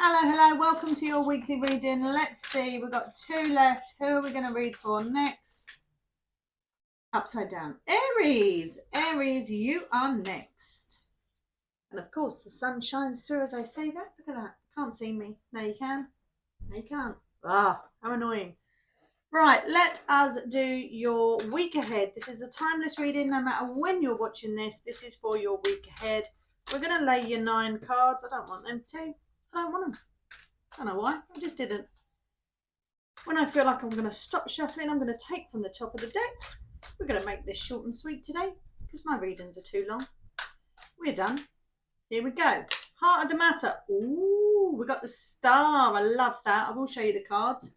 Hello, welcome to your weekly reading. Let's see, we've got 2 left. Who are we going to read for next? Upside down. Aries, you are next. And of course, the sun shines through as I say that. Look at that. Can't see me. No, you can. No, you can't. Ah, how annoying. Right, let us do your week ahead. This is a timeless reading, no matter when you're watching this. This is for your week ahead. We're going to lay you 9 cards. I don't want them to. I don't want them. I don't know why. I just didn't. When I feel like I'm going to stop shuffling, I'm going to take from the top of the deck. We're going to make this short and sweet today because my readings are too long. We're done. Here we go. Heart of the matter. Ooh, we got the star. I love that. I will show you the cards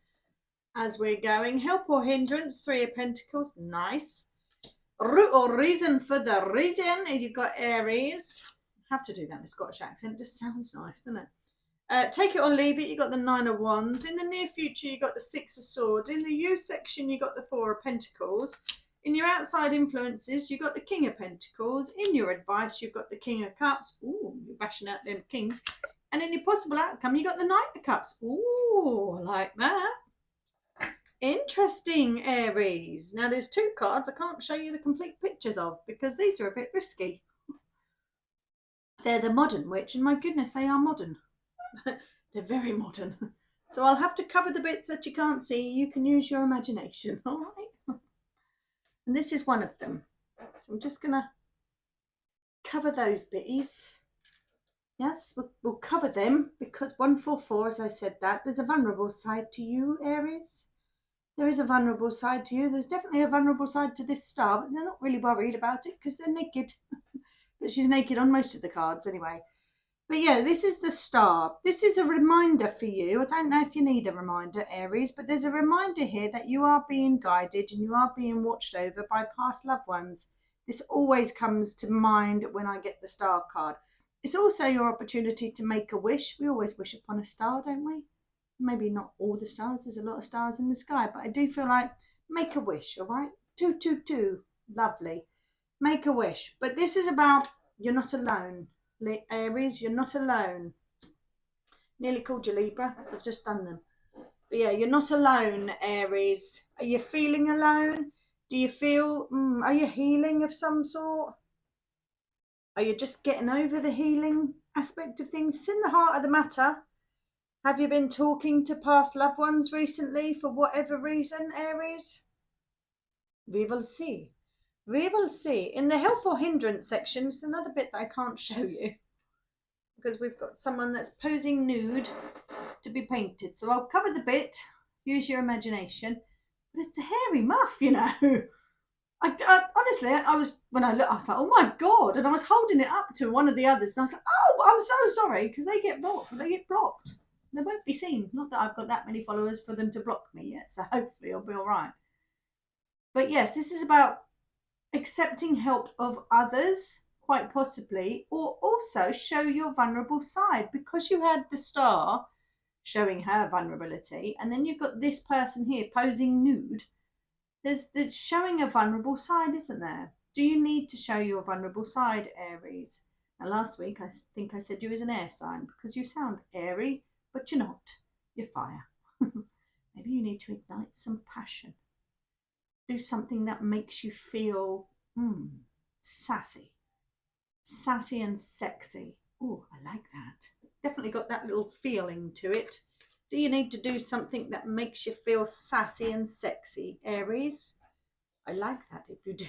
as we're going. Help or hindrance. 3 of Pentacles. Nice. Root or reason for the reading. You've got Aries. I have to do that in a Scottish accent. It just sounds nice, doesn't it? Take it or leave it, you got the 9 of Wands. In the near future, you got the 6 of Swords. In the you section, you got the 4 of Pentacles. In your outside influences, you got the King of Pentacles. In your advice, you've got the King of Cups. Ooh, you're bashing out them kings. And in your possible outcome, you got the Knight of Cups. Ooh, I like that. Interesting, Aries. Now, there's 2 cards I can't show you the complete pictures of because these are a bit risky. They're the modern witch, and my goodness, they are modern. They're very modern. So I'll have to cover the bits that you can't see. You can use your imagination, all right? And this is one of them. So I'm just going to cover those bitties. Yes, we'll cover them because 144, as I said that, there's a vulnerable side to you, Aries. There is a vulnerable side to you. There's definitely a vulnerable side to this star, but they're not really worried about it because they're naked. But she's naked on most of the cards anyway. But yeah, this is the star. This is a reminder for you. I don't know if you need a reminder, Aries, but there's a reminder here that you are being guided and you are being watched over by past loved ones. This always comes to mind when I get the star card. It's also your opportunity to make a wish. We always wish upon a star, don't we? Maybe not all the stars. There's a lot of stars in the sky, but I do feel like make a wish, all right? 222. Lovely. Make a wish. But this is about you're not alone. Aries, you're not alone. Nearly called you Libra. I've just done them. But yeah, you're not alone, Aries. Are you feeling alone? Do you feel, are you healing of some sort? Are you just getting over the healing aspect of things? It's in the heart of the matter. Have you been talking to past loved ones recently for whatever reason, Aries? We will see. We will see. In the help or hindrance section, it's another bit that I can't show you because we've got someone that's posing nude to be painted. So I'll cover the bit, use your imagination. But it's a hairy muff, you know. Honestly, when I looked, I was like, oh my God. And I was holding it up to one of the others. And I was like, oh, I'm so sorry because they get blocked. They get blocked. They won't be seen. Not that I've got that many followers for them to block me yet. So hopefully I'll be all right. But yes, this is about accepting help of others, quite possibly, or also show your vulnerable side because you had the star showing her vulnerability and then you've got this person here posing nude. There's showing a vulnerable side, isn't there? Do you need to show your vulnerable side, Aries? Now, last week I think I said you was an air sign because you sound airy, but you're not. You're fire. Maybe you need to ignite some passion. Do something that makes you feel sassy and sexy. Oh, I like that. Definitely got that little feeling to it. Do you need to do something that makes you feel sassy and sexy, Aries? I like that if you do.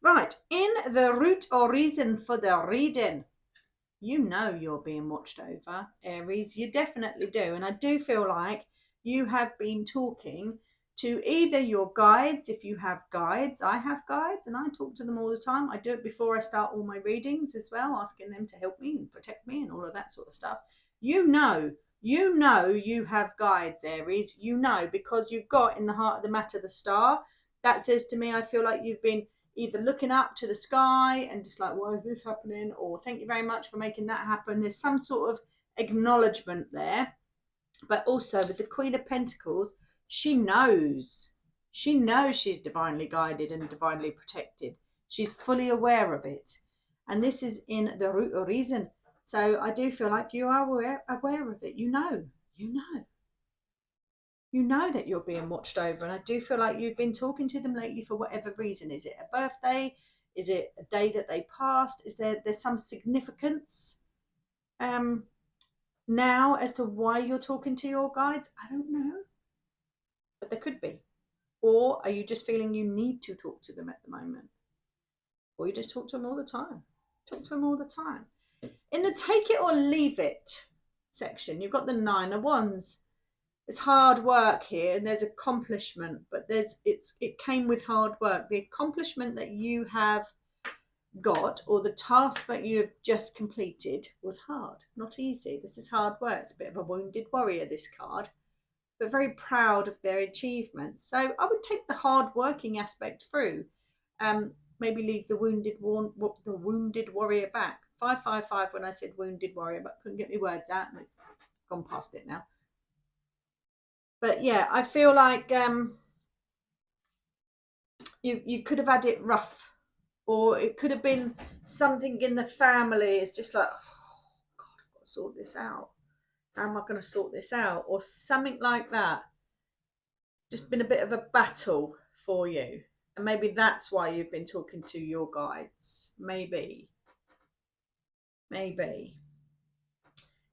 Right, in the root or reason for the reading, you know you're being watched over, Aries. You definitely do. And I do feel like you have been talking to either your guides, if you have guides. I have guides and I talk to them all the time. I do it before I start all my readings as well, asking them to help me and protect me and all of that sort of stuff. You know you have guides, Aries. You know, because you've got in the heart of the matter the star. That says to me, I feel like you've been either looking up to the sky and just like, why is this happening? Or thank you very much for making that happen. There's some sort of acknowledgement there. But also with the Queen of Pentacles, she knows she's divinely guided and divinely protected. She's fully aware of it. And this is in the root or reason. So I do feel like you are aware of it. You know that you're being watched over. And I do feel like you've been talking to them lately for whatever reason. Is it a birthday? Is it a day that they passed? Is there's some significance now as to why you're talking to your guides? I don't know, but there could be. Or are you just feeling you need to talk to them at the moment? Or you just talk to them all the time? Talk to them all the time. In the take it or leave it section, you've got the 9 of Wands. There's hard work here and there's accomplishment, but it came with hard work. The accomplishment that you have got, or the task that you have just completed, was hard, not easy. This is hard work. It's a bit of a wounded warrior, this card, but very proud of their achievements. So I would take the hard working aspect through. Maybe leave the wounded warrior back. 555 when I said wounded warrior, but couldn't get my words out, and it's gone past it now. But yeah, I feel like you could have had it rough, or it could have been something in the family. It's just like, oh God, I've got to sort this out. How am I going to sort this out? Or something like that. Just been a bit of a battle for you. And maybe that's why you've been talking to your guides. Maybe.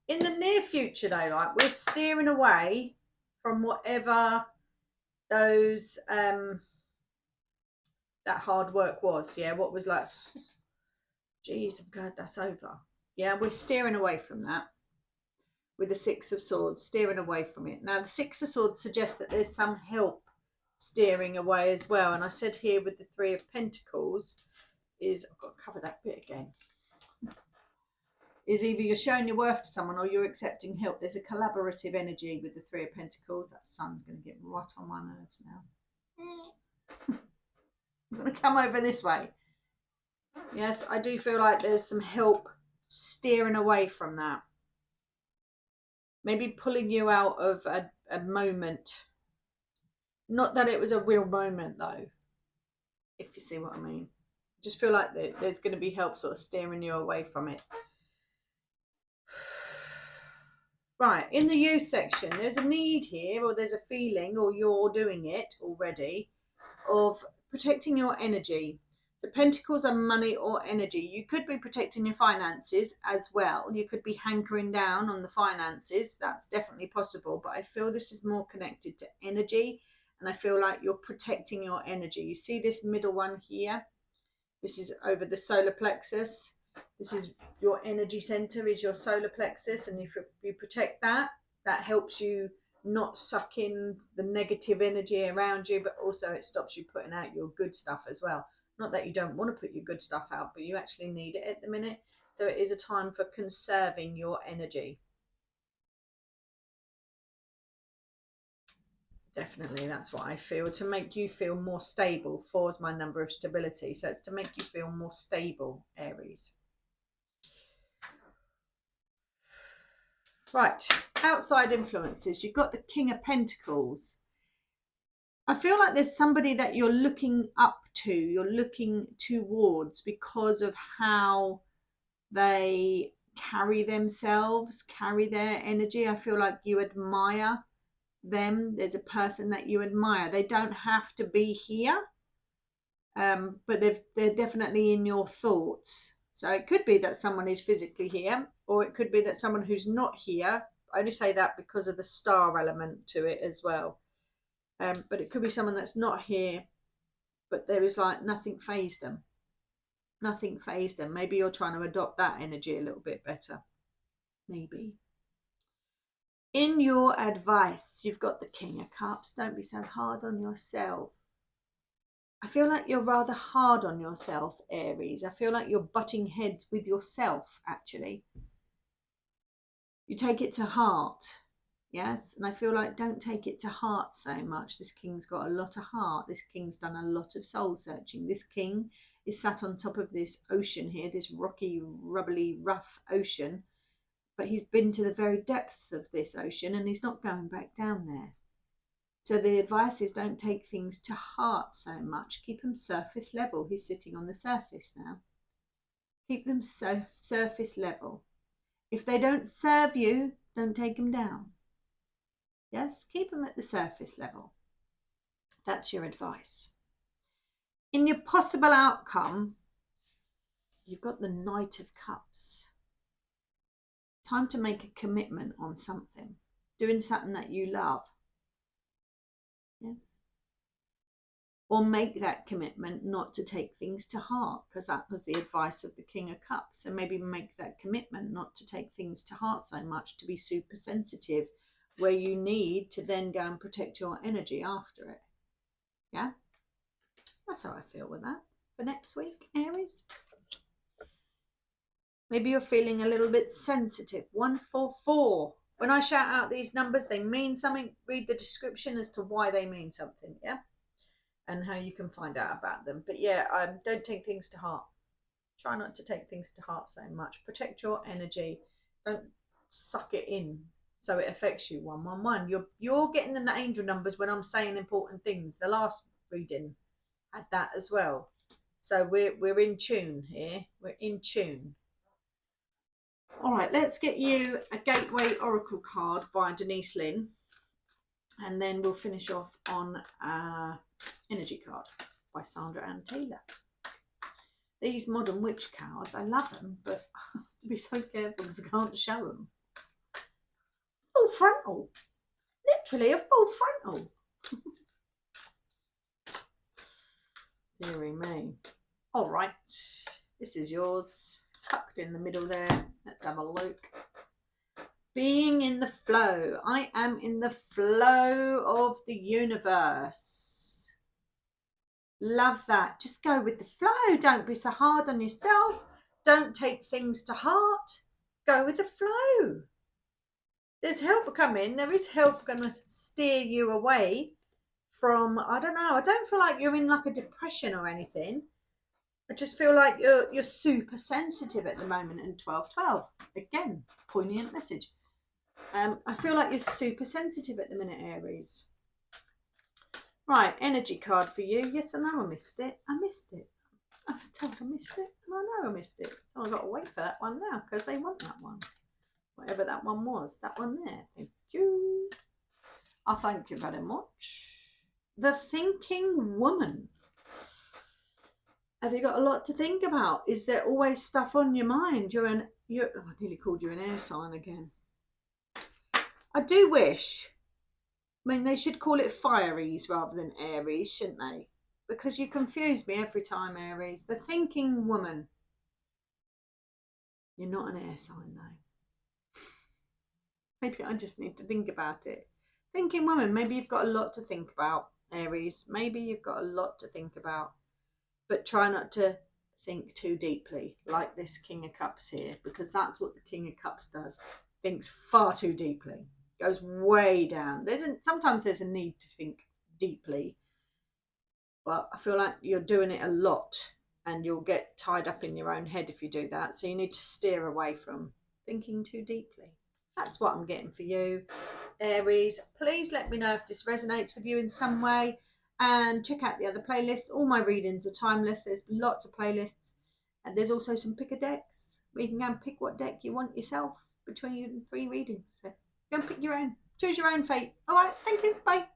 In the near future though, like, we're steering away from whatever those that hard work was. Yeah, what was like, geez, I'm glad that's over. Yeah, we're steering away from that with the 6 of Swords, steering away from it. Now the 6 of Swords suggests that there's some help steering away as well. And I said here with the 3 of Pentacles is, I've got to cover that bit again, is either you're showing your worth to someone or you're accepting help. There's a collaborative energy with the 3 of Pentacles. That sun's going to get right on my nerves now. I'm going to come over this way. Yes, I do feel like there's some help steering away from that. Maybe pulling you out of a moment. Not that it was a real moment though, if you see what I mean. I just feel like there's going to be help sort of steering you away from it. Right, in the you section, there's a need here, or there's a feeling, or you're doing it already, of protecting your energy. The Pentacles are money or energy. You could be protecting your finances as well. You could be hankering down on the finances. That's definitely possible. But I feel this is more connected to energy. And I feel like you're protecting your energy. You see this middle one here? This is over the solar plexus. This is your energy center, is your solar plexus. And if you protect that, that helps you not suck in the negative energy around you, but also it stops you putting out your good stuff as well. Not that you don't want to put your good stuff out, but you actually need it at the minute. So it is a time for conserving your energy. Definitely, that's what I feel. To make you feel more stable. 4 is my number of stability. So it's to make you feel more stable, Aries. Right, outside influences. You've got the King of Pentacles. I feel like there's somebody that you're looking up to, you're looking towards because of how they carry themselves, carry their energy. I feel like you admire them. There's a person that you admire. They don't have to be here, but they're definitely in your thoughts. So it could be that someone is physically here, or it could be that someone who's not here. I only say that because of the star element to it as well. But it could be someone that's not here, but there is like nothing fazed them. Nothing fazed them. Maybe you're trying to adopt that energy a little bit better. Maybe. In your advice, you've got the King of Cups. Don't be so hard on yourself. I feel like you're rather hard on yourself, Aries. I feel like you're butting heads with yourself, actually. You take it to heart. Yes, and I feel like don't take it to heart so much. This king's got a lot of heart. This king's done a lot of soul searching. This king is sat on top of this ocean here, this rocky, rubbly, rough ocean. But he's been to the very depths of this ocean and he's not going back down there. So the advice is don't take things to heart so much. Keep them surface level. He's sitting on the surface now. Keep them surface level. If they don't serve you, don't take them down. Yes, keep them at the surface level. That's your advice. In your possible outcome, you've got the Knight of Cups. Time to make a commitment on something. Doing something that you love. Yes. Or make that commitment not to take things to heart, because that was the advice of the King of Cups. So maybe make that commitment not to take things to heart so much, to be super sensitive, where you need to then go and protect your energy after it. Yeah? That's how I feel with that. For next week, Aries. Maybe you're feeling a little bit sensitive. 144. When I shout out these numbers, they mean something. Read the description as to why they mean something, yeah? And how you can find out about them. But yeah, don't take things to heart. Try not to take things to heart so much. Protect your energy. Don't suck it in so it affects you. 111. You're getting the angel numbers when I'm saying important things. The last reading had that as well. So we're in tune here. We're in tune. All right, let's get you a Gateway Oracle card by Denise Lynn. And then we'll finish off on Energy card by Sandra Ann Taylor. These Modern Witch cards, I love them, but I have to be so careful because I can't show them. Full frontal. Literally a full frontal. Deary me. All right, this is yours. Tucked in the middle there. Let's have a look. Being in the flow. I am in the flow of the universe. Love that. Just go with the flow. Don't be so hard on yourself. Don't take things to heart. Go with the flow. There's help coming. There is help going to steer you away from, I don't know, I don't feel like you're in like a depression or anything. I just feel like you're super sensitive at the moment in 1212. Again, poignant message. I feel like you're super sensitive at the minute, Aries. Right, energy card for you. Yes, I know I missed it. I missed it. I was told I missed it, and I know I missed it. So I've got to wait for that one now because they want that one. Whatever that one was. That one there. Thank you. I thank you very much. The Thinking Woman. Have you got a lot to think about? Is there always stuff on your mind? Oh, I nearly called you an air sign again. I do wish, I mean, they should call it Fireys rather than Aries, shouldn't they? Because you confuse me every time, Aries. The Thinking Woman. You're not an air sign, though. Maybe I just need to think about it. Thinking Woman, maybe you've got a lot to think about, Aries. Maybe you've got a lot to think about. But try not to think too deeply, like this King of Cups here, because that's what the King of Cups does. Thinks far too deeply. Goes way down. Sometimes there's a need to think deeply, but I feel like you're doing it a lot and you'll get tied up in your own head if you do that. So you need to steer away from thinking too deeply. That's what I'm getting for you, Aries. Please let me know if this resonates with you in some way, and check out the other playlists. All my readings are timeless. There's lots of playlists, and there's also some picker decks where you can go and pick what deck you want yourself between 3 readings. So go and pick your own. Choose your own fate. All right. Thank you. Bye.